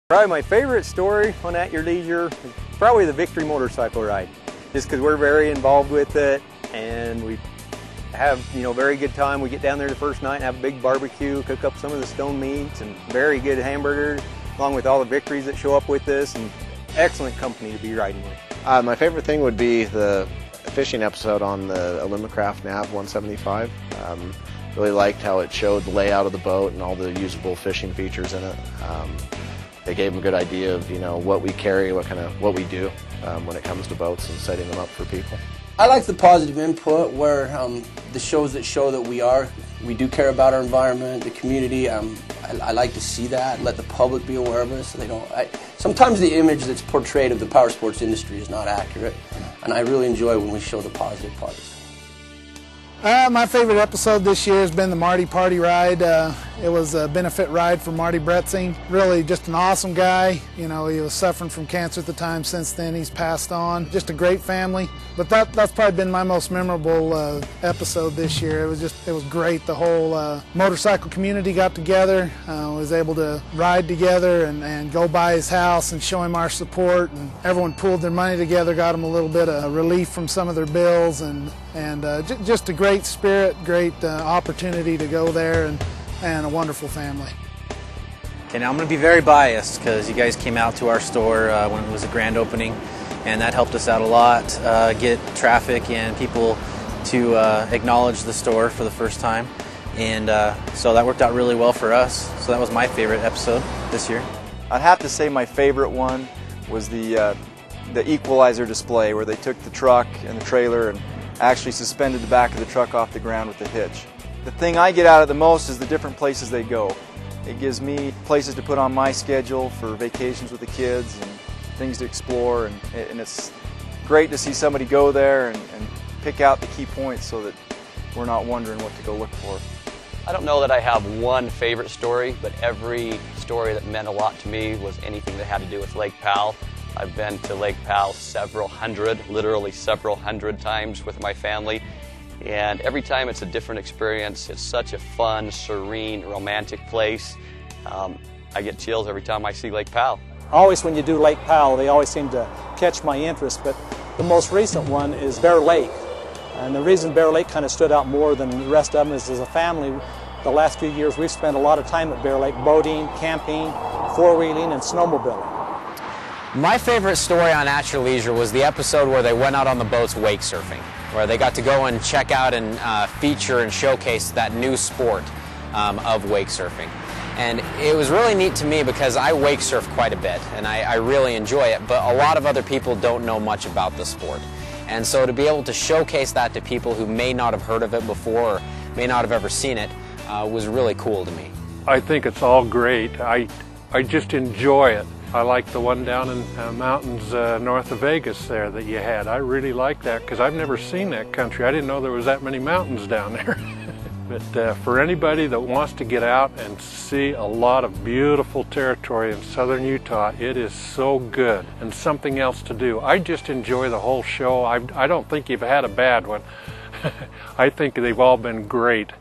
Probably my favorite story on At Your Leisure is probably the Victory motorcycle ride, just because we're very involved with it and we have very good time. We get down there the first night and have a big barbecue, cook up some of the stone meats and very good hamburgers, along with all the Victories that show up with us, and excellent company to be riding with. My favorite thing would be the fishing episode on the Alumacraft Nav 175. Really liked how it showed the layout of the boat and all the usable fishing features in it. They gave them a good idea of what we carry, what we do when it comes to boats and setting them up for people. I like the positive input where the shows that show that we do care about our environment, the community. I like to see that, let the public be aware of us. So they don't. Sometimes the image that's portrayed of the power sports industry is not accurate, and I really enjoy when we show the positive parts. My favorite episode this year has been the Marty Party Ride. It was a benefit ride for Marty Bretzing. Really just an awesome guy. He was suffering from cancer at the time. Since then he's passed on. Just a great family. But that's probably been my most memorable episode this year. It was great. The whole motorcycle community got together, was able to ride together and go by his house and show him our support. And everyone pooled their money together, got him a little bit of relief from some of their bills, and just a great spirit, great opportunity to go there, and a wonderful family. Okay, now I'm going to be very biased because you guys came out to our store when it was a grand opening, and that helped us out a lot, get traffic and people to acknowledge the store for the first time, and so that worked out really well for us. So that was my favorite episode this year. I'd have to say my favorite one was the equalizer display, where they took the truck and the trailer and actually suspended the back of the truck off the ground with the hitch. The thing I get out of the most is the different places they go. It gives me places to put on my schedule for vacations with the kids and things to explore, and it's great to see somebody go there and pick out the key points so that we're not wondering what to go look for. I don't know that I have one favorite story, but every story that meant a lot to me was anything that had to do with Lake Powell. I've been to Lake Powell literally several hundred times with my family, and every time it's a different experience. It's such a fun, serene, romantic place. I get chills every time I see Lake Powell. Always when you do Lake Powell, they always seem to catch my interest, but the most recent one is Bear Lake. And the reason Bear Lake kind of stood out more than the rest of them is, as a family, the last few years we've spent a lot of time at Bear Lake, boating, camping, four-wheeling, and snowmobiling. My favorite story on At Your Leisure was the episode where they went out on the boats wake surfing, where they got to go and check out and feature and showcase that new sport of wake surfing. And it was really neat to me because I wake surf quite a bit and I really enjoy it, but a lot of other people don't know much about the sport. And so to be able to showcase that to people who may not have heard of it before or may not have ever seen it was really cool to me. I think it's all great. I just enjoy it. I like the one down in mountains north of Vegas there that you had. I really like that because I've never seen that country. I didn't know there was that many mountains down there. But for anybody that wants to get out and see a lot of beautiful territory in southern Utah, it is so good and something else to do. I just enjoy the whole show. I don't think you've had a bad one. I think they've all been great.